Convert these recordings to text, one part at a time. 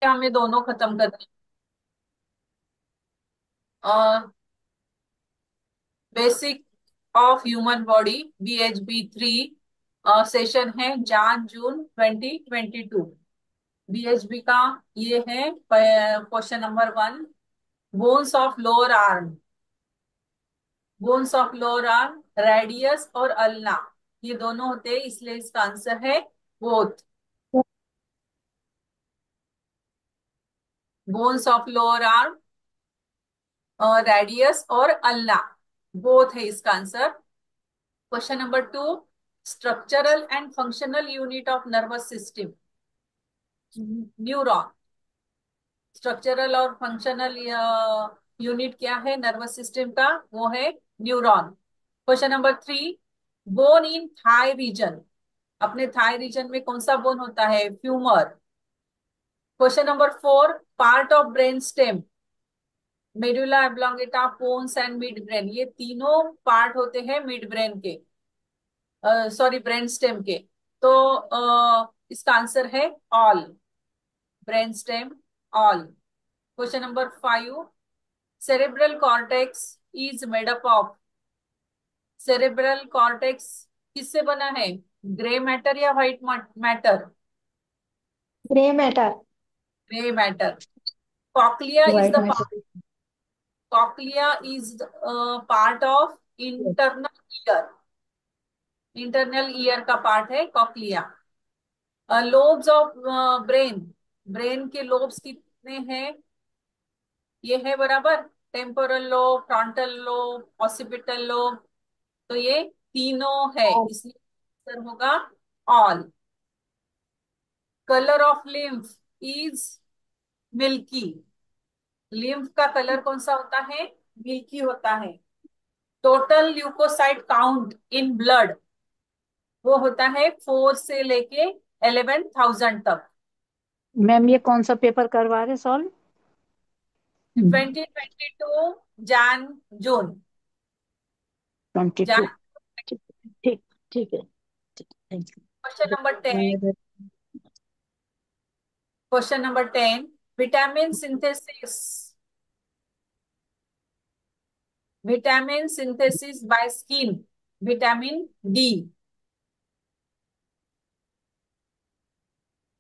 हमें दोनों खत्म करने। Basic of human body BHB 3 session है जान जून 2022। BHB का ये है question number 1। Bones of lower arm, bones of lower arm radius और अल्ना, ये दोनों होते हैं, इसलिए इसका आंसर है both. Bones of lower arm, radius और अल्ना, बोथ है इसका answer. Question number 2। Structural and functional unit of nervous system, neuron. Structural और फंक्शनल यूनिट क्या है नर्वस सिस्टम का? वो है neuron. Question number 3। Bone in thigh region, अपने थाई रीजन में कौन सा बोन होता है? Femur. Question number 4। Part of brain stem, medulla oblongata, pons and mid brain, ये तीनों पार्ट होते हैं मिड ब्रेन के, सॉरी ब्रेन स्टेम के। तो इसका आंसर है all, brain stem all. Question number 5। Cerebral cortex is made up of, cerebral cortex किससे बना है? ग्रे मैटर या white matter? Grey matter. Grey matter. Cochlea is white the matter. Cochlea is part of internal ear, internal ear का part है cochlea. Lobes of brain, brain के lobes कितने हैं? ये है बराबर, temporal lobe, frontal lobe, occipital lobe, तो ये तीनों है, इसलिए आंसर होगा all. Colour of lymph is milky, lymph का कलर कौन सा होता है? मिल्की होता है। Total leucocyte count in blood, वो होता है 4 से लेके 11,000 तक। मैम ये कौन सा पेपर करवा रहे सॉल्व? 2022 जान जून, 22। जान। ठीक। ठीक। ठीक है। Thank question number 10। You. Question number 10। Vitamin synthesis, vitamin synthesis by skin, vitamin D.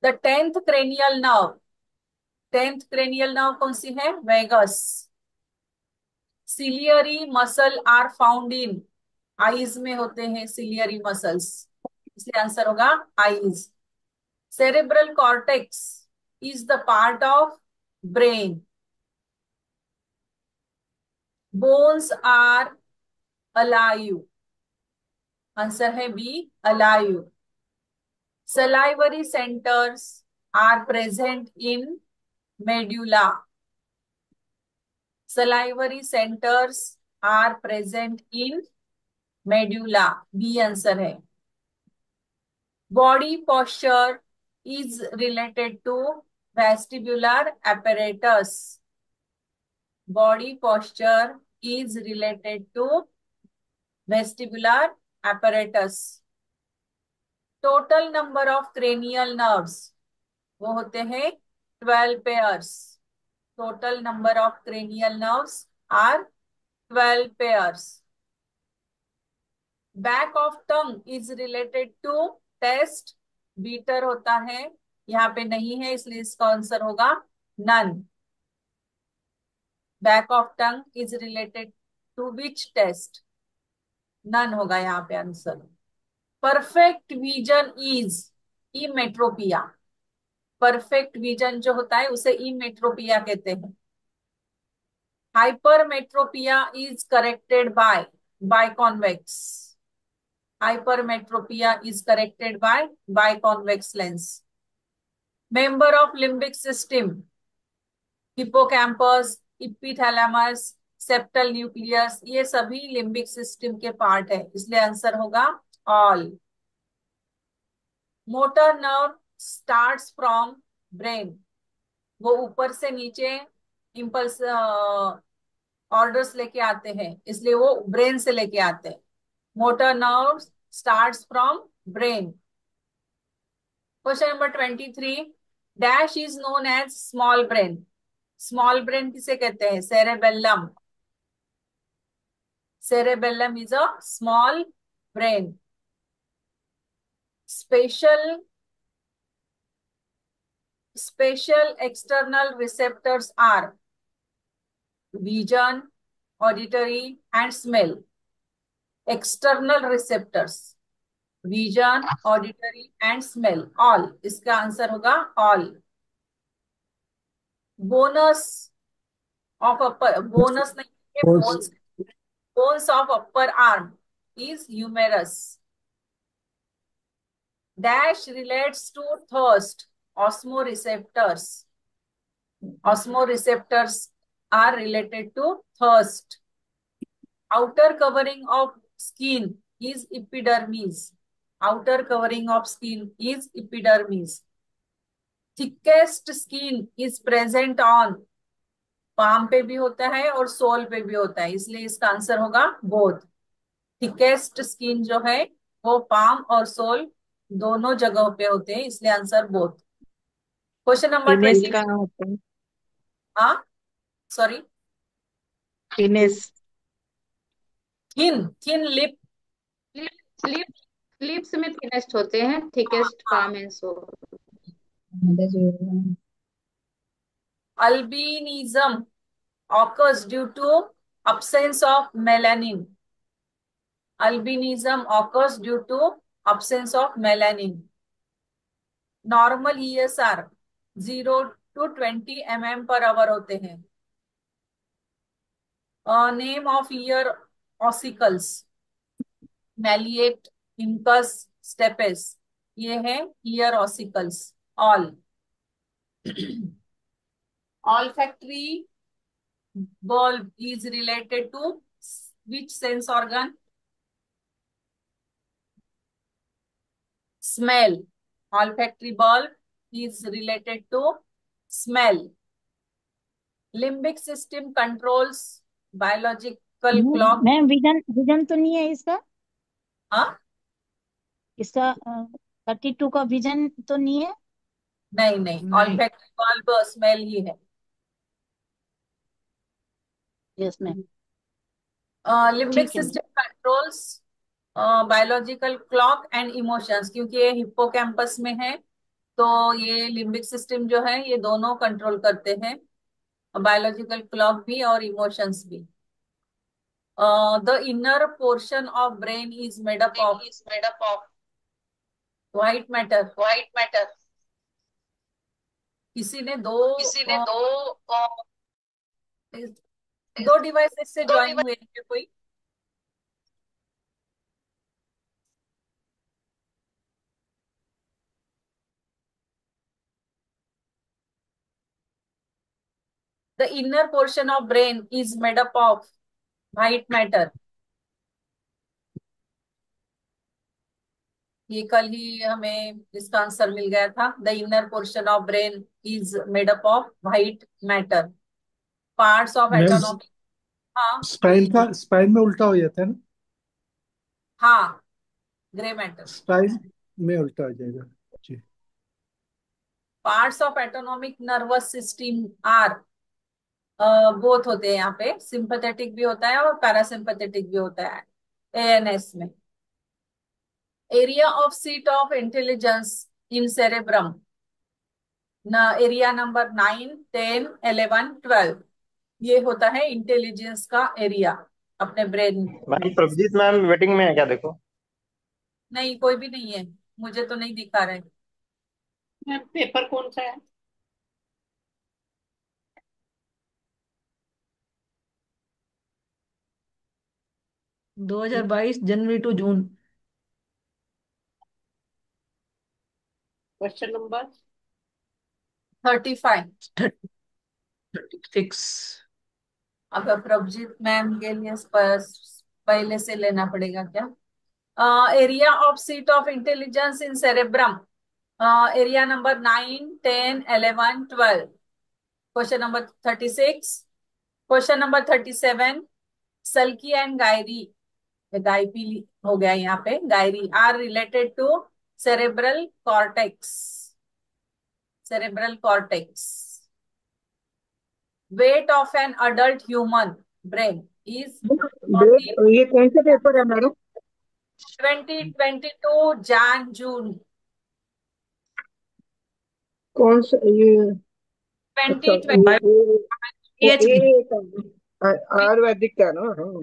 The 10th cranial nerve, 10th cranial nerve कौन सी है? Vagus. Ciliary muscle are found in, eyes में होते हैं सिलियरी मसल्स, इसलिए आंसर होगा eyes. Cerebral cortex is the part of brain. Bones are alive, answer है B, alive. Salivary centres are present in medulla, salivary centres are present in medulla, B answer है। Body posture is related to vestibular apparatus, body posture is related to vestibular apparatus। Total number of cranial nerves, वो होते हैं 12 pairs, total number of cranial nerves are 12 pairs. Back of tongue is related to taste, bitter होता है, यहाँ पे नहीं है इसलिए इसका आंसर होगा none. Back of tongue is related to which taste? None होगा यहाँ पे answer. Perfect vision is emmetropia, perfect vision जो होता है उसे इमेट्रोपिया कहते हैं। Hypermetropia is corrected by convex, hypermetropia is corrected by convex lens. Member of limbic system, hippocampus, epithalamus, septal nucleus, ये सभी लिम्बिक सिस्टम के पार्ट है, इसलिए आंसर होगा all. Motor nerve starts from brain, वो ऊपर से नीचे इम्पल्स ऑर्डर्स लेके आते हैं, इसलिए वो ब्रेन से लेके आते हैं। Motor nerve starts from brain. Question number 23। Dash is known as small brain. Small brain किसे कहते हैं? Cerebellum. Cerebellum is a small brain. Special special external receptors are vision, auditory, and smell. External receptors, vision, auditory, and smell. All. इसका answer होगा all. Bonus of upper, bonus नहीं है, force bones. Bones of upper arm is humerus. Dash relates to thirst. Osmoreceptors. Osmoreceptors are related to thirst. Outer covering of skin is epidermis. Outer covering of skin is epidermis. Thickest skin is present on. Palm पे भी होता है और soul पे भी होता है, इसलिए इसका आंसर होगा बोथ। थिकेस्ट स्किन जो है वो पाम और सोल दोनों जगहों पे होते हैं, इसलिए answer both. Question number penis 20। कहाँ होता है? हाँ, sorry. Penis. Thin thin lip. Lip lip lips में थिनेस्ट होते हैं, हाँ थिकेस्ट हाँ। Palm and sole. Albinism occurs due to absence of melanin. Albinism occurs due to absence of melanin. Normal ESR 0 to 20 mm/hour होते हैं। Name of ear ossicles: Malleate, Incus, Stapes. ये है ear ossicles all. Olfactory bulb is related to which sense organ? Smell. Olfactory bulb is related to smell. Limbic system controls biological clock. Ma'am vision vision तो नहीं है इसका? हाँ, इसका 32 का vision तो नहीं है? नहीं नहीं, नहीं। ऑल्फैक्टरी बल्ब स्मेल ही है। Yes ma'am. लिम्बिक ठीक है ma'am. System controls biological clock and emotions, क्योंकि ये हिप्पोकैम्पस में है, तो ये लिम्बिक सिस्टम जो है ये दोनों कंट्रोल करते हैं, बायोलॉजिकल क्लॉक भी और इमोशंस भी। The inner portion of brain is made up of is made up of white matter. white matter. किसी ने दो किसी ने अ, अ, दो डिवाइसेस से दो ज्वाइन डिवाइस हुए हैं क्या कोई? The inner portion of brain is made up of white matter. ये कल ही हमें इसका आंसर मिल गया था। The inner portion of brain is made up of white matter. Parts of ma'am autonomic. हाँ स्पाइन का स्पाइन में उल्टा हो जाता है ना? हाँ, ग्रे मैटर। स्पाइन में उल्टा हो जाएगा। जी। Parts of autonomic nervous system are both होते हैं, यहाँ पे सिंपैथेटिक भी होता है और पैरासिम्पैथेटिक भी होता है एएनएस में। Area of seat of intelligence in cerebrum ना, एरिया नंबर 9, 10, 11, 12, ये होता है इंटेलिजेंस का एरिया अपने ब्रेन मैम में। प्रभजीत मैम वेटिंग में है क्या? देखो। नहीं, कोई भी नहीं है, मुझे तो नहीं दिखा रहे। मैम पेपर कौन सा है? 2022 जनवरी टू जून। Question number 35। 36। अगर प्रभजीत मैम के लिए पहले से लेना पड़ेगा क्या? Area of seat of intelligence in cerebrum, area number 9, 10, 11, 12। Question number 36। Question number 37। Sulci and gyri, गायपी हो गया यहाँ पे, gyri are related to cerebral cortex. cerebral cortex. Weight of an adult human brain is date 40 ये कौन सा paper है madam? 2022 Jan June कौन सा ये? अच्छा 2020 वो बीएचबी आयुर्वेदिक का ना? हाँ,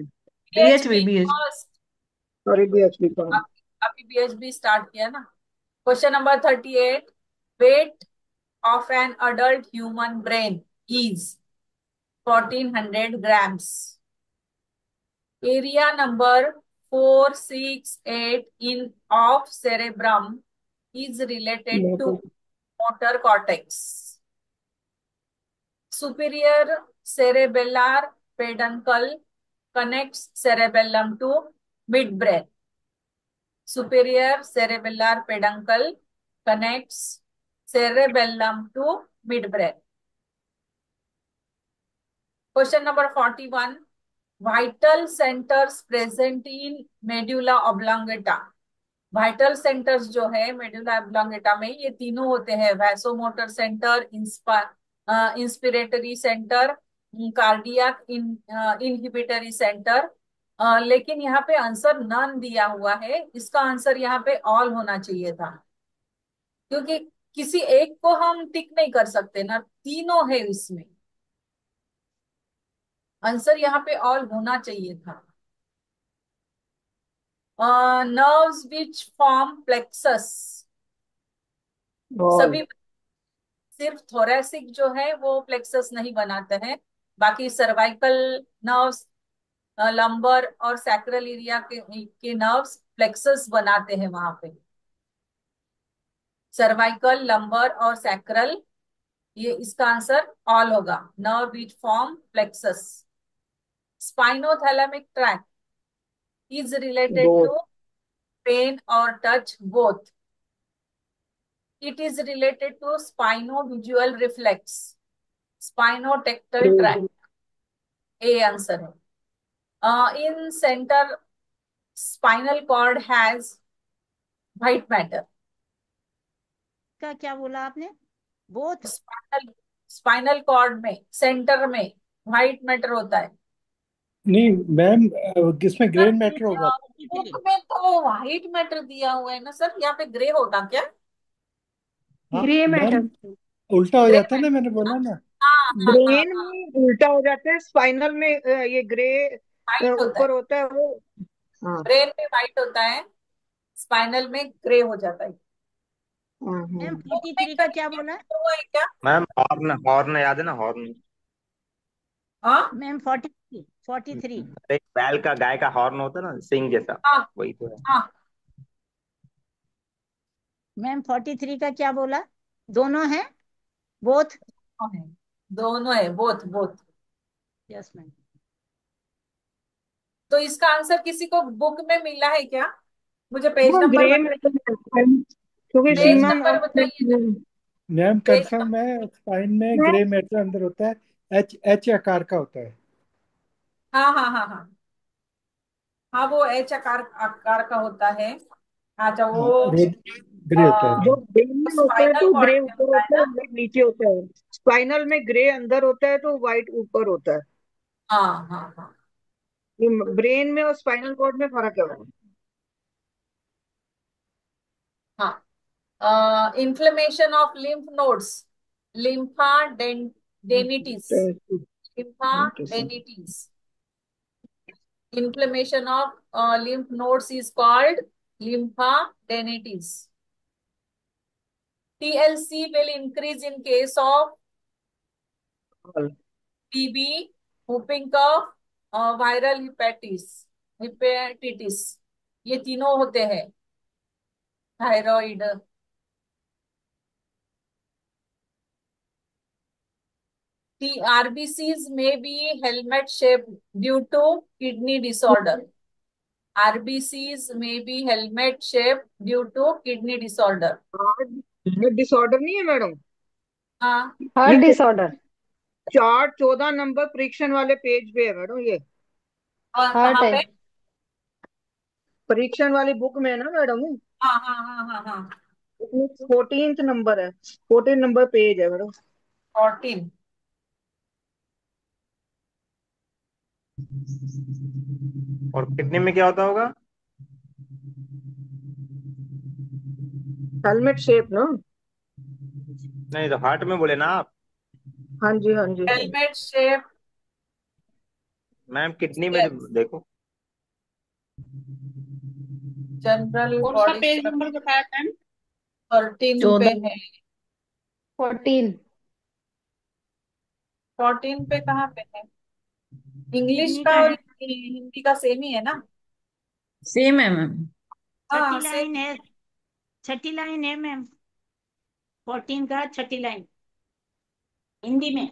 BHB BHB BHB first. Sorry BHP का। अभी BHB स्टार्ट किया ना। Question number 38. Weight of an adult human brain is 1400 grams. Area number 468 in of cerebrum is related to motor cortex. Superior cerebellar peduncle connects cerebellum to midbrain. Superior cerebellar peduncle connects cerebellum to midbrain. Question number 41. Vital centers present in medulla oblongata. Vital centres जो है medulla oblongata में ये तीनों होते हैं: vasomotor centre, inspiratory centre, cardiac inhibitory centre. लेकिन यहाँ पे आंसर नन दिया हुआ है, इसका आंसर यहाँ पे ऑल होना चाहिए था, क्योंकि किसी एक को हम टिक नहीं कर सकते ना, तीनों है इसमें। आंसर यहाँ पे ऑल होना चाहिए था। नर्व्स विच फॉर्म प्लेक्सस, सभी सिर्फ थोरेसिक जो है वो प्लेक्सस नहीं बनाते हैं, बाकी सर्वाइकल नर्व्स, लंबर और सैक्रल एरिया के नर्व्स प्लेक्सस बनाते हैं वहां पे। सर्वाइकल, लंबर और सैक्रल, ये इसका आंसर ऑल होगा। Nerve which form plexus. Spinothalamic tract is related to pain और touch both. It is related to spino-visual reflex, spinotactile tract. A answer है। In center spinal cord has white matter. का क्या बोला आपने? Both? Spinal cord में centre में white matter होता है। नहीं मैम, किसमें ग्रे मैटर होगा? बुक में तो व्हाइट मैटर दिया हुआ है ना सर, यहाँ पे ग्रे होगा क्या? हाँ ग्रे मैटर। मैम, उल्टा हो ग्रे जाता है ना, मैंने बोला ना। हाँ हाँ हाँ ब्रेन हाँ, में उल्टा हो जाता है, स्पाइनल में ये ग्रे व्हाइट होता है। ऊपर होता है वो। हाँ ब्रेन में व्हाइट होता है, स्पाइनल में ग्रे हो जाता है। हाँ मैम हाँ। बुक में 43 का क्या कहीं बोला? हुआ है क्या? मैम हॉर्न हॉर्न याद है ना, हॉर्न? हाँ मैम 43 43। एक बैल का, गाय का हॉर्न होता है ना, सिंग जैसा, हाँ वही तो है। हाँ, मैम 43 का क्या बोला? दोनों है? बोथ? है, दोनों है, बोथ बोथ। Yes ma'am. तो इसका आंसर किसी को बुक में मिला है क्या? मुझे पेज वो नंबर ग्रे में बताइए। क्योंकि पेज सीमन नंबर बताइए ना। Ma'am page confirm number. है, स्पाइन में ग्रे मैटर अंदर होता है, एच एच आकार का होता है। हाँ हाँ हाँ हाँ हाँ, वो एच आकार आकार का होता है। अच्छा, हाँ, वो रेड ग्रे होता है। जो ब्रेन में होता है स्पाइनल तो कॉर्ड ग्रे में ऊपर होता है होता है, ना। व्हाइट नीचे होता है। स्पाइनल में ग्रे अंदर होता है तो व्हाइट ऊपर होता है। हाँ हाँ हाँ ये ब्रेन में और स्पाइनल कॉर्ड में फर्क है। हाँ। Inflammation of lymph nodes, lymphadenitis, lymphadenitis. Inflammation of lymph nodes is called lymphadenitis. TLC will increase in case of TB, whooping cough, viral hepatitis। ये तीनों होते हैं। Thyroid. The RBCs may be helmet shaped due to kidney disorder. RBCs may be helmet shaped due to kidney disorder. Disorder नहीं है madam, हाँ, ये heart disorder. 4-14 number परीक्षण वाले पेज पे है मैडम ये। और हार्ट कहाँ है। पे? परीक्षण वाली बुक में है ना मैडम। हाँ हाँ हाँ हाँ हाँ, 14th नंबर है, 14 नंबर पेज है मैडम। 14। और किडनी में क्या होता होगा? हेलमेट शेप ना। नहीं तो हार्ट में बोले ना आप। हाँ जी हाँ जी हाँ। Helmet shape. मैम किडनी में देखो। जनरल कौन सा बॉडी पेज शेप। नंबर बताया मैम? 13 पे 14। है। 14। 14 पे कहाँ पे है? इंग्लिश किडनी का का और है, हिंदी का सेम ही है ना? सेम है मैम। छठी हाँ सेम। लाइन है, छठी लाइन है मैम, 14 का छठी लाइन हिंदी में।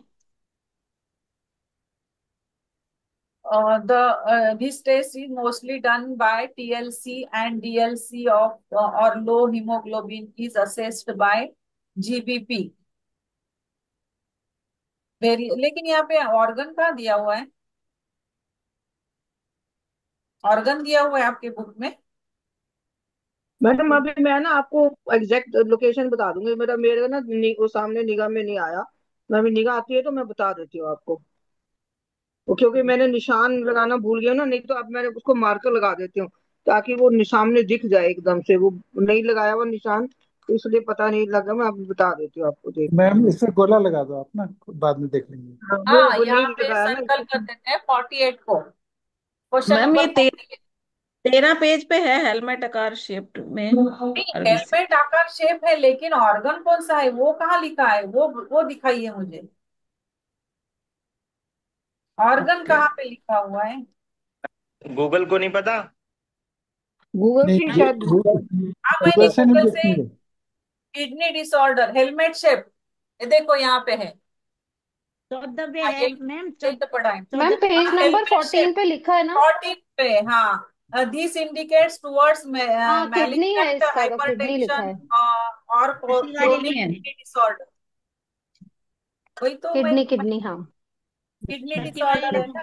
This test is mostly done by TLC and DLC of or low hemoglobin is assessed by GBP। लेकिन यहाँ पे ऑर्गन का दिया हुआ है? ऑर्गन दिया हुआ है आपके बुक में? मैडम अभी मैं ना आपको एग्जैक्ट लोकेशन बता दूंगी, मेरे ना वो सामने निगाह में नहीं आया। मैं अभी निगाह आती है तो मैं बता देती हूँ आपको। वो क्योंकि मैंने निशान लगाना भूल गया ना, नहीं तो अब मैंने उसको मार्कर लगा देती हूँ ताकि वो सामने दिख जाए एकदम से। वो नहीं लगाया हुआ निशान तो इसलिए पता नहीं लगा। मैं अब बता देती हूँ आपको, देख मैम लीजिए। इसमें गोला लगा दो आप ना, बाद में देख लेंगे। हाँ, हाँ, वो नहीं यहाँ पे लगाया ना सर्कल कर इसलिए। देते हैं 48 को। क्वेश्चन मैम नंबर ये 48। 13 पेज पे है हेलमेट आकार शिफ्ट में। नहीं, अरबी से। हेलमेट आकार शेप है लेकिन ऑर्गन कौन सा है वो कहाँ लिखा है? वो दिखाइए मुझे। Organ okay. कहाँ पे लिखा हुआ है? गूगल को नहीं पता। गूगल नहीं से ही हाँ, शायद ढूंढा। हाँ, मैंने गूगल से नहीं गूगल से देखेंगे। किडनी डिसऑर्डर हेलमेट शेप, ये देखो यहाँ पे है। 14 पे हाँ, है मैम, यही तो पढ़ा है। मैम 14। पेज हाँ, नंबर हेलमेट शेप 14 पे लिखा है ना? 14 पे। हाँ, दिस इंडिकेट्स टुवर्ड्स हाँ किडनी है, मैलिग्नेंट इसका तो किडनी लिखा हाइपरटेंशन है। और छठी वाली क्रोनिक नहीं है। Kidney disorder. वही तो मैं किडनी किडनी हाँ। किडनी छठी वाली डिसऑर्डर है में। ना?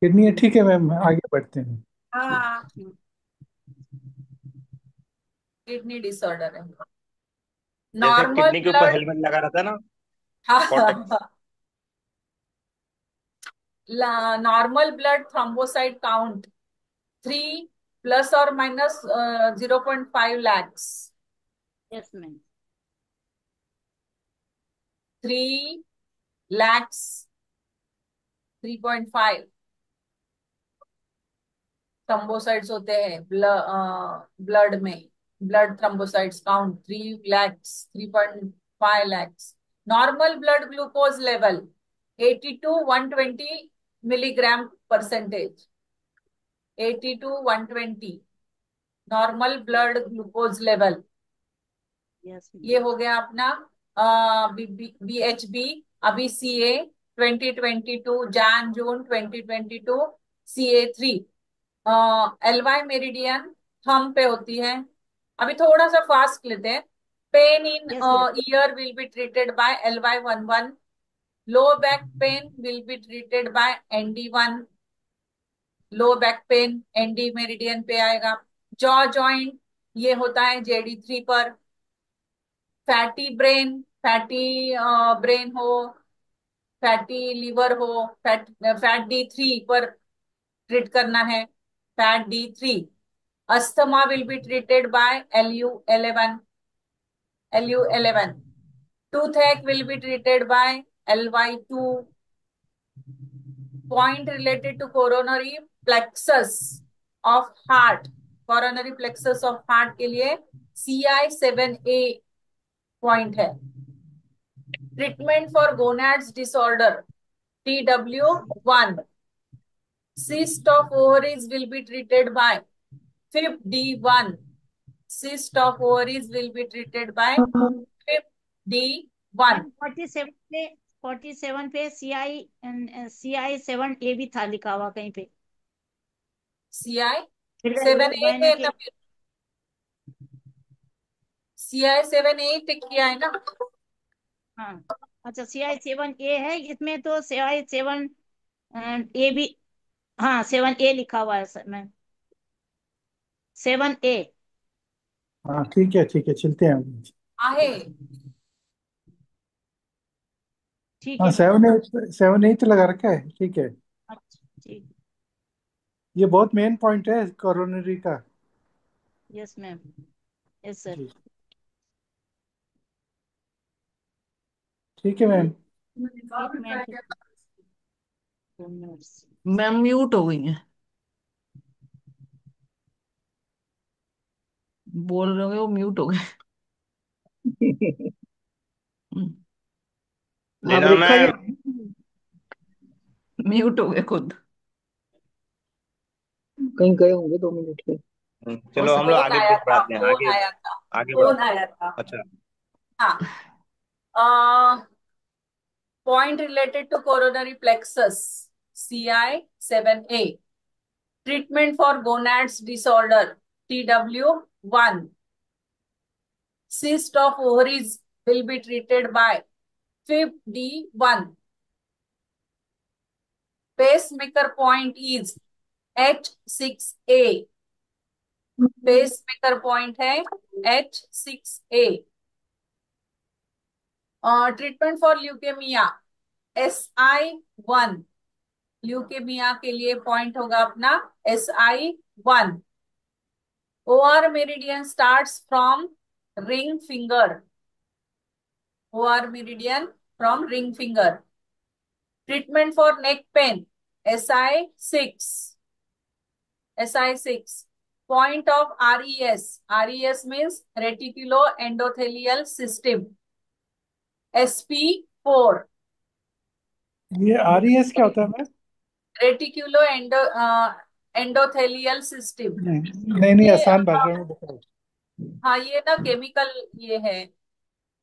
किडनी है, ठीक है मैम, आगे बढ़ते हैं। हाँ, किडनी डिसऑर्डर है। जैसे नॉर्मल किडनी के ऊपर ब्लड। हेलमेट लगा रहता है ना, कोटेक्स। हाँ, normal blood thrombocyte count 3 ± 0.5 lakhs। Yes ma'am. 3 lakhs, 3.5 thrombocytes होते हैं ब्लड में। Blood thrombocytes count 3 lakhs, 3.5 lakhs। Normal blood glucose level 80 to 120 mg/%। 80 to 120 normal blood glucose level. Yes ma'am. ये हो गया अपना BHB। अभी CA 2022 जून 2022 CA3। LY meridian thumb पे होती है। अभी थोड़ा सा फास्ट लेते हैं। Pain in yes ma'am. Year will be treated by LY11। Low back pain will be treated by ND1। Low back pain ND meridian पे आएगा। जॉ जॉइंट ये होता है JD3 पर। फैटी ब्रेन हो, फैटी लीवर हो, फैट D3 पर treat करना है। Fat D3। Asthma will be treated by LU11। toothache will be treated by LY2। point related to coronary plexus of heart, coronary plexus of heart के लिए CI7A point है। Treatment for gonads disorder TW1। cyst of ovaries will be treated by FIP-D1। cyst of ovaries will be treated by FIP-D1। Ma'am 47 पे CI7A भी था लिखा हुआ कहीं पे। CI7A मैंने है के ना? CI7A टिक किया है ना? हाँ, अच्छा CI7A है इसमें, तो CI7A भी, हाँ 7A लिखा हुआ है सर मैम, 7A। हाँ ठीक है चलते हैं हम। आहे। ठीक हाँ है। 7 8 लगा रखा है, ठीक है। अच्छा ठीक। ये बहुत मेन पॉइंट है कोरोनरी का। Yes ma'am. Yes sir. जी ठीक है मैम। एक मिनट। 2 मिनट्स। मैम म्यूट हो गई है, बोल रहे होंगे वो म्यूट हो गए। आप लीना रेखा जी मैम। म्यूट हो गए खुद। कहीं गए होंगे 2 मिनट के। चलो हम लोग फोन आगे आया था, बढ़ाते हैं, फोन आगे आया था, आगे फोन बढ़ाते आया था। हैं। अच्छा। हाँ। Point related to coronary plexus, CI7A. Treatment for gonads disorder, TW1. Cyst of ovaries will be treated by FIB-D1. Pacemaker point is H6A. Pacemaker point है H6A. Treatment for leukemia, SI1. Leukaemia के लिए point होगा अपना SI1. OR meridian starts from ring finger. OR meridian from ring finger. Treatment for neck pain, SI6. SI6. Point of RES. RES means reticulo endothelial system, SP4. ये RES क्या होता है ma'am? रेटिक्यूलो endothelial system. नहीं ये आसान भाषा में बताओ। हाँ, ये ना केमिकल ये है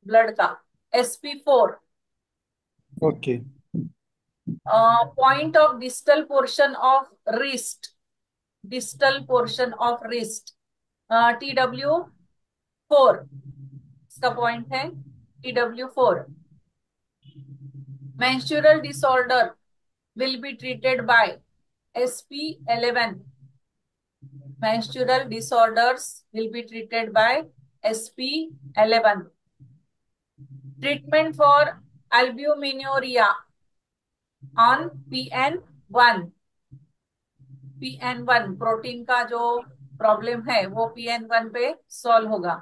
ब्लड का, SP4. Okay. Point of distal portion of wrist. Distal portion of wrist, TW4. इसका पॉइंट है TW4. menstrual disorder will be treated by SP11. menstrual disorders will be treated by SP11. Treatment for albuminuria on PN1. PN1 protein का जो problem है वो PN1 पे solve होगा.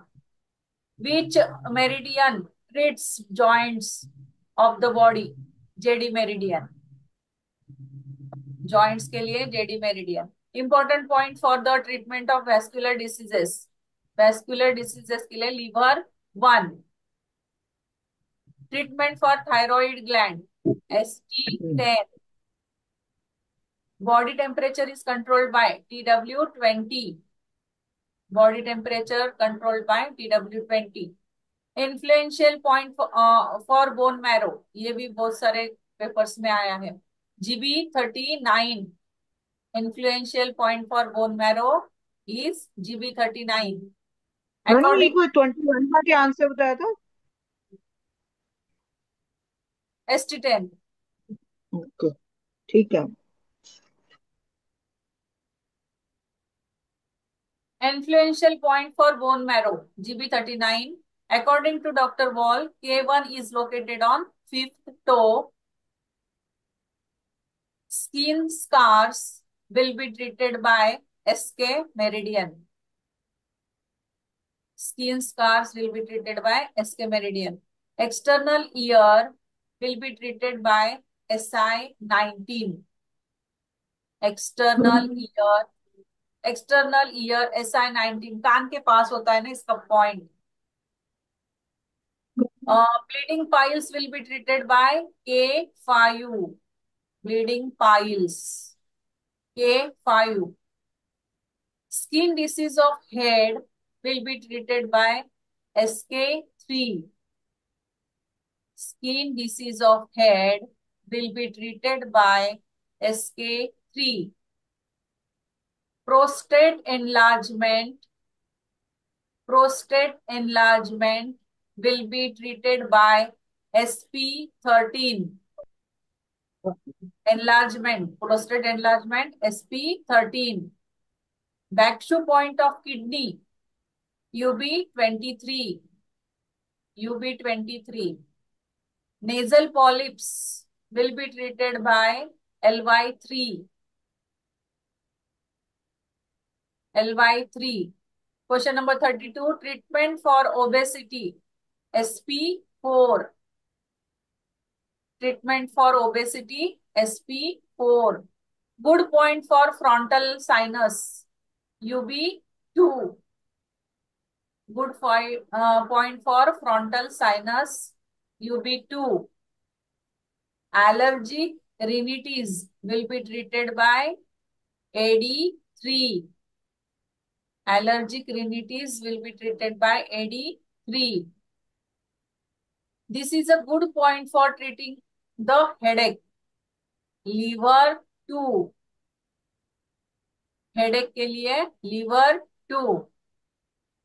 Which meridian treats joints of the body? JD meridian. Joints के लिए JD meridian. Important point for the treatment of vascular diseases. Vascular diseases के लिए liver 1. Treatment for thyroid gland, ST10. Body temperature is controlled by TW20. Body temperature controlled by TW20. Influential point for bone marrow, ये भी बहुत सारे papers में आया है. GB39. Influential point for bone marrow is GB39. Madam ये According कोई 21 का क्या आंसर बताया था? ST10. ओके ठीक है। Influential point for bone marrow, GB39. According to Dr. Wall, K1 is located on 5th toe. Skin scars will be treated by SK meridian. Skin scars will be treated by SK meridian. External ear will be treated by SI19. External ear. External ear SI19 कान के पास होता है ना इसका point. Bleeding piles will be treated by K5. Bleeding piles K5. Skin disease of head will be treated by SK3. Skin disease of head will be treated by SK3. prostate enlargement will be treated by SP13. Prostate enlargement SP13. Bakshu point of kidney UB23, UB23. Nasal polyps will be treated by LY3, LY3. Question number 32, treatment for obesity, SP4. Treatment for obesity, SP4. Good point for frontal sinus, UB2. Good point for frontal sinus, UB2. Allergic rhinitis will be treated by AD3. Allergic rhinitis will be treated by AD3. This is a good point for treating the headache, liver 2. Headache के लिए liver 2.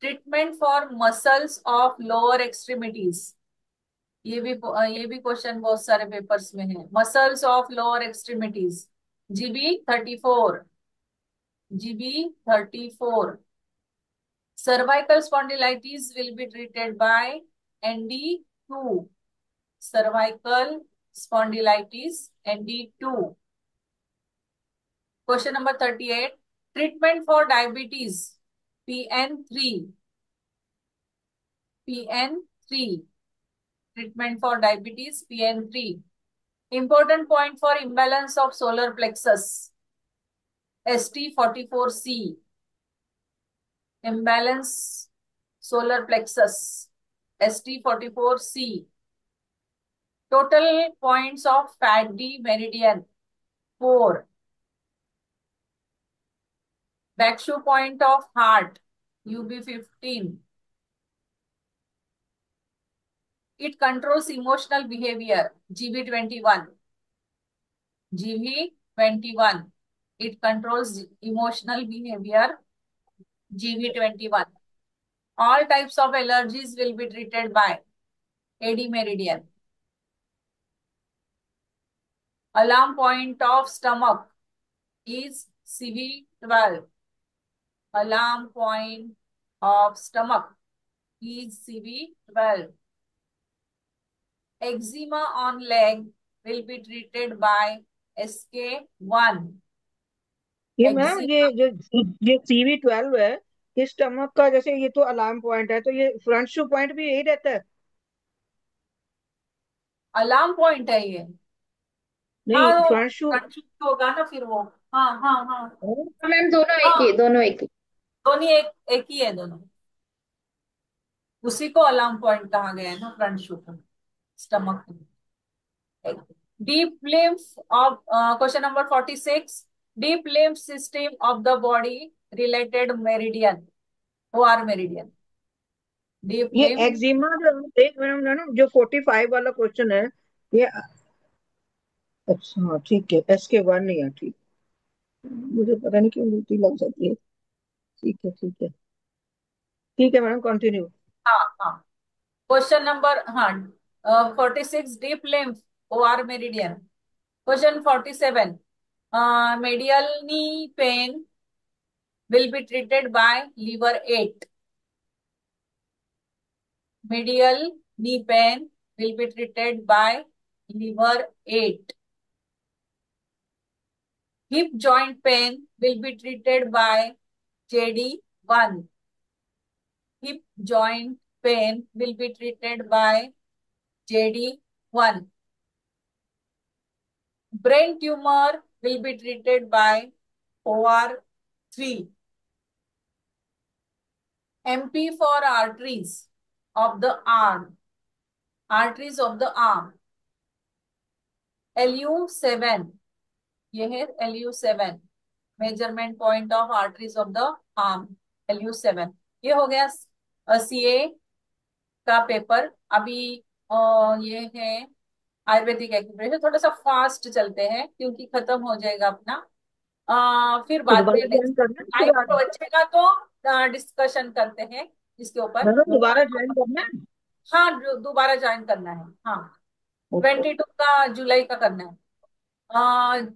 Treatment for muscles of lower extremities, ये भी question बहुत सारे papers में है. Muscles of lower extremities, GB34, GB34. Cervical spondylitis will be treated by ND2. Cervical spondylitis, ND2. Question number 38. Treatment for diabetes, PN3. PN3. Treatment for diabetes, PN3. Important point for imbalance of solar plexus, ST44C. Imbalance solar plexus, ST44C. Total points of fat D meridian, 4. Backshoe point of heart, UB15. It controls emotional behavior, GB21. GB21. It controls emotional behavior, GB21. All types of allergies will be treated by AD meridian. Alarm point of stomach is CV12. Alarm point of stomach is CV12. Eczema on leg will be treated by SK1. ये ma'am ये CV12 है, ये stomach का, जैसे ये तो alarm point है, तो ये फ्रंट शू पॉइंट भी यही रहता है? अलार्म पॉइंट है ये. नहीं, हाँ, फ्रंट शू होगा ना फिर वो. हाँ हाँ हाँ मैम दोनों एक ही, हाँ, दोनों एक ही. दोनों एक ही है दोनों. उसी को अलार्म पॉइंट कहा गया है ना, फ्रंट शू को, stomach. Deep lymph of question number 46. Deep lymph system of the body related meridian, OR meridian. Deep ये लिम्फ. एक्जिमा जो एक मैडम ना, जो 45 वाला क्वेश्चन है ये, अच्छा हाँ ठीक है, SK1 नहीं है, ठीक. मुझे पता नहीं क्यों उल्टी लग जाती है. ठीक है ठीक है ठीक है मैडम, कंटिन्यू. हाँ हाँ. Question number 46. Deep lymph, OR meridian. Question 47. medial knee pain will be treated by liver 8. Medial knee pain will be treated by liver 8. Hip joint pain will be treated by JD1. Hip joint pain will be treated by JD1. Brain tumor will be treated by OR3. MP for arteries of the arm. Arteries of the arm. LU7. ये है LU7. Measurement point of arteries of the arm, LU7. ये हो गया CA का paper. अभी ये है Ayurvedic acupressure. थोड़ा सा फास्ट चलते हैं क्योंकि खत्म हो जाएगा अपना. फिर तो बाद में दोबारा ज्वाइन नेक्स्ट करना है इसके टाइम बाद? तो बचेगा तो डिस्कशन करते हैं इसके ऊपर. मैडम दोबारा ज्वाइन करना है? हाँ, दोबारा ज्वाइन करना है. हाँ, ओके. 22 का जुलाई का करना है.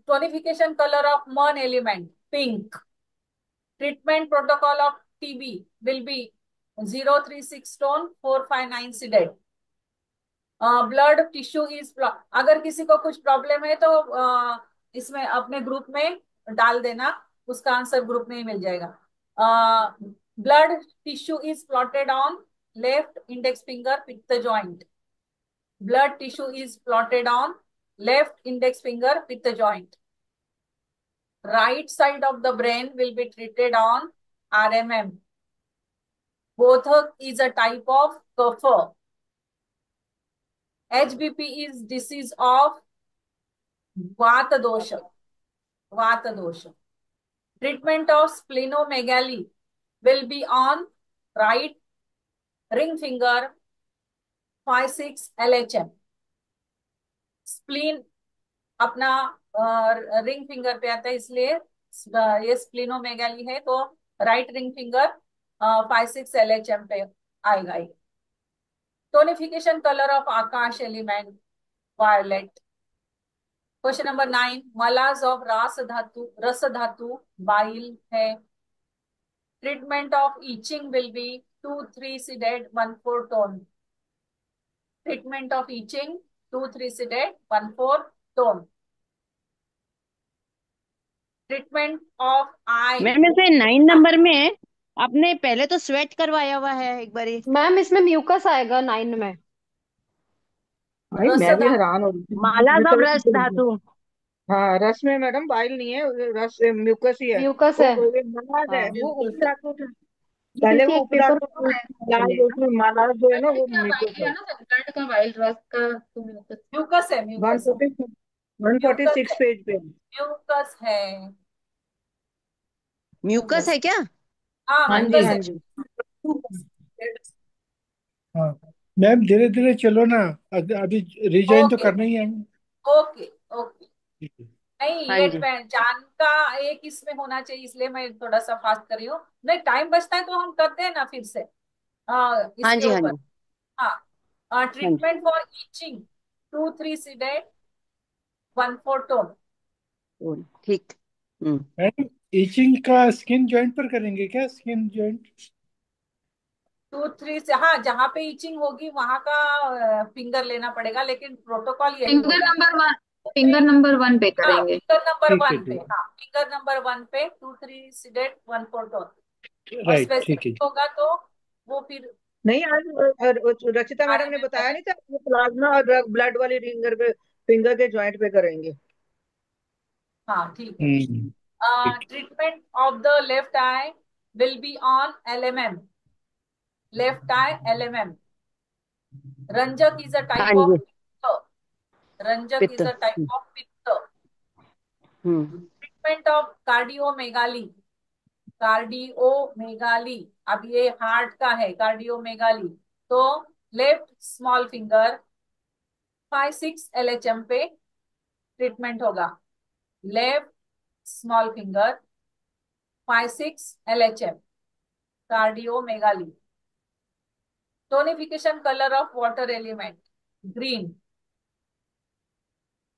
टोनिफिकेशन कलर ऑफ मन element, pink. Treatment protocol of TB will be 036 stone, 459 seeded. Blood tissue is, अगर किसी को कुछ प्रॉब्लम है तो इसमें अपने ग्रुप में डाल देना, उसका आंसर ग्रुप में ही मिल जाएगा। Blood tissue is plotted on left index finger with the joint. Blood tissue is plotted on left index finger with the joint. Right side of the brain will be treated on RMM. Both is a type of kapha. HBP is disease of Vata dosha. Vata dosha. Treatment of splenomegaly will be on right ring finger 5-6 LHM. Spleen अपना ring finger पे आता है, इसलिए ये स्प्लिनोमेगाली है, तो right ring finger 5-6 LHM पे आएगा ये। Tonification colour of akash element violet. Question number 9, मलाज ऑफ रस धातु बाइल है। Treatment of itching will be 2-3 seeded 1-4 tone. Treatment of itching 2-3 seeded 1-4 tone. Treatment of eye. Ma'am इसे 9 नंबर में आपने पहले तो स्वेट करवाया हुआ है एक बारी। मैम इसमें म्यूकस आएगा 9 में। भाई रस मैं भी धातु हैरान हो रही थी माला मुझे ऑफ तो रस धातु। हाँ रस में मैडम बाइल नहीं है, रस म्यूकस ही है। म्यूकस है। वो मलाज है, हाँ वो म्यूकस। उपधातु पहले किसी वो एक पेपर में तो उपधातु आएगा मलाज, पहले ना। उसमें मलाज जो है ना वो क्या वाइल म्यूकस है। लिया ना, ब्लड का वाइल रस का तो म्यूकस। म्यूकस है, म्यूकस है, 140 म्यूकस 146 है, पेज पे। म्यूकस है, म्यूकस म्यूकस। है क्या? हाँ हाँ जी म्यूकस हाँ है। जी। हाँ मैम, धीरे धीरे चलो ना, अभी रिजाइन तो ओके करना ही है। Okay okay. ठीक है। नहीं हाँ ये जी जान का एक इसमें होना चाहिए, इसलिए मैं थोड़ा सा फास्ट कर रही हूँ। नहीं टाइम बचता है तो हम करते हैं ना फिर से हाँ इसके जी हाँ ऊपर। जी हाँ हाँ जी। Treatment for itching 2-3 seeded 1-4 tone. ठीक। मैडम इचिंग का स्किन जॉइंट पर करेंगे क्या? स्किन जॉइंट 2-3 से, हाँ जहाँ पे ईचिंग होगी वहां का फिंगर लेना पड़ेगा, लेकिन प्रोटोकॉल यही फिंगर होगा। नंबर 1, थ्री, फिंगर नंबर 1 पे हाँ करेंगे। फिंगर नंबर ठीक है, 1 पे, ठीक हाँ फिंगर नंबर 1 पे 2-3 सीडेड 1-4 टोन। है, और राइट, ठीक है। स्पेसिफिक होगा तो वो फिर नहीं आज रचिता मैडम ने RMM बताया बताए। नहीं था, वो प्लाज्मा और ब्लड वाली फिंगर पे, फिंगर के जॉइंट पे करेंगे। हाँ ठीक है। हम्म, ठीक। Treatment of the left I will be on LMM। Left I LMM। रंजक इज अ हाँ टाइप ऑफ जी पित्त। रंजक पित्त। Is a type of pitta. Hmm treatment of cardiomegaly. Cardiomegaly, अब ये हार्ट का है कार्डियोमेगाली, तो लेफ्ट स्मॉल फिंगर 5-6 LHM पे ट्रीटमेंट होगा। Left small finger 5-6 LHM cardiomegaly. Tonification colour of water element green.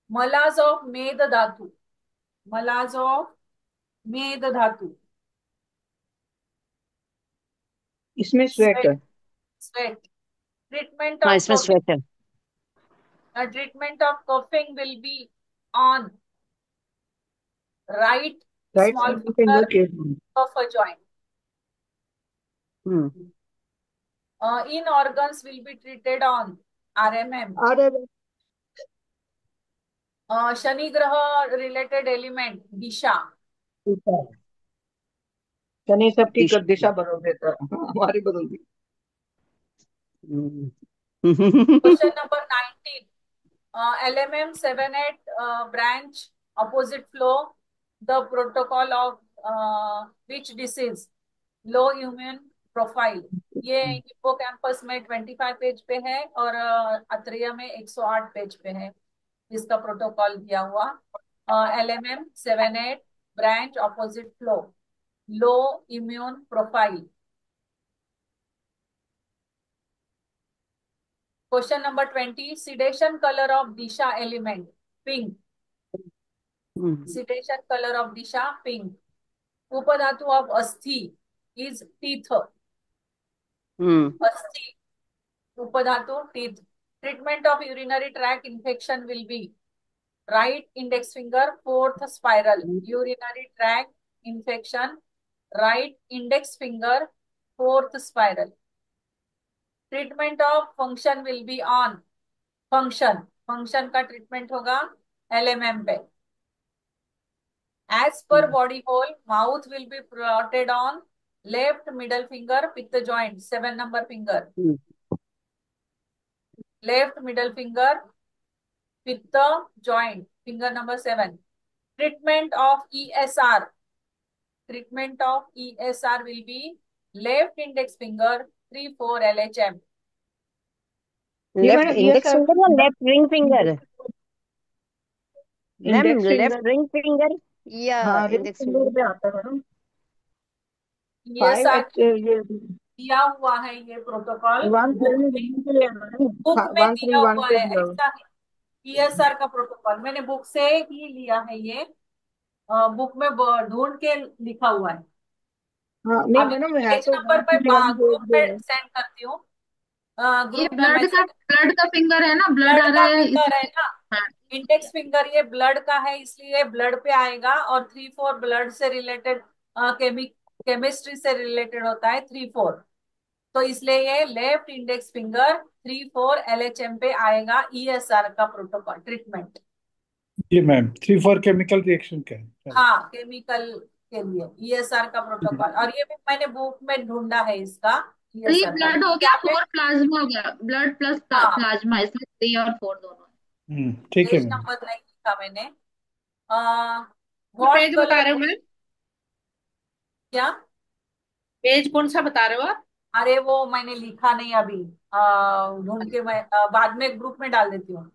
मलाज ऑफ मेद धातु। मलाज ऑफ मेद धातु इसमें स्वेट है। स्वेट। स्वेट। ट्रीटमेंट हाँ ऑफ इसमें कफिंग। स्वेट है। Treatment of coughing will be on right right small finger finger के। of a joint. Hmm In organs will be treated on RMM. अरे शनि ग्रह related element दिशा। शनि सबकी दिशा। दिशा बदल देता है, हमारी बदल दी। हम्म। Question number 19, LMM 7-8 branch opposite flow, the protocol of which disease? Low immune profile. ये हिप्पोकैम्पस में 25 पेज पे है और अत्रिया में 108 पेज पे है इसका प्रोटोकॉल दिया हुआ। LMM 7-8 branch opposite flow, low immune profile. Question number 20, sedation colour of disha element pink. Sedation colour of disha pink. Upadhatu of asthi is teeth. Asthi, upadhatu teeth. Treatment of urinary tract infection will be right index finger, fourth spiral. Urinary tract infection, right index finger, fourth spiral. Treatment of function will be on function का treatment होगा LMM पे. As per body hole, mouth will be plotted on left middle finger with the joint, 7 number finger. Left middle finger with the joint, finger number 7. Treatment of ESR. Treatment of ESR will be left index finger 3-4 LHM. ये left मैंने index ESR finger या left ring finger? Ma'am index left finger, ring finger या हाँ ring index finger finger? पे आता है madam. Five ESR H ये दिया हुआ है, ये प्रोटोकॉल 1 3 के लिए है मैडम, बुक में दिया 131 हुआ पे है, दिया हुआ ऐसा है. ESR का प्रोटोकॉल मैंने बुक से ही लिया है, ये बुक में ढूंढ के लिखा हुआ है. हाँ नहीं अभी मैडम है पेज तो नंबर मैं 131 पेज ग्रुप पे में है। सेंड करती हूँ. ये ग्रुप में मैसेज. ब्लड का फिंगर है ना, ब्लड ब्लड आ का रहा है फिंगर है इसलिए। ना, हाँ, इंडेक्स फिंगर ये ब्लड का है, इसलिए ब्लड पे आएगा. और 3-4 ब्लड से रिलेटेड, केमिस्ट्री से रिलेटेड होता है 3-4. तो इसलिए ये लेफ्ट इंडेक्स फिंगर 3-4 LHM पे आएगा. ESR का प्रोटोकॉल ट्रीटमेंट. जी मैम, 3-4 केमिकल रिएक्शन का है. हाँ, केमिकल के लिए ESR का प्रोटोकॉल, और ये भी मैंने बुक में ढूंढा है इसका. तो ये ESR का ब्लड हो गया, यहाँ पे. 4 प्लाज्मा हो गया, ब्लड प्लस हाँ, प्लाज्मा, इसमें 3 और 4 दोनों ठीक है पेज मैम. नंबर नहीं लिखा मैंने. तो व्हाट पेज बता कलर. रहे हो मैम? क्या? पेज कौन सा बता रहे हो आप? अरे वो मैंने लिखा नहीं अभी, ढूंढ के मैं बाद में ग्रुप में डाल देती हूँ.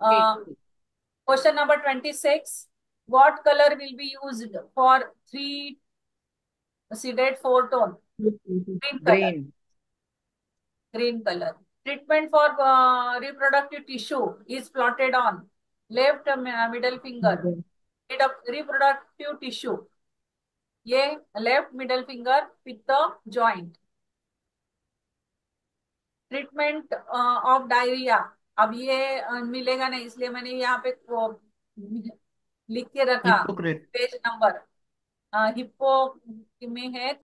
ठीक. Question number 26. What colour will be used for 3 seeded 4 tone? Green colour. Green Green color. Treatment for reproductive tissue is plotted on left middle finger. Reproductive tissue, ये left middle finger with the joint. Treatment of diarrhea. अब ये मिलेगा नहीं, इसलिए मैंने यहाँ पे लिख के रखा हिप्पोक्रेट. Page number. हिप्पो में है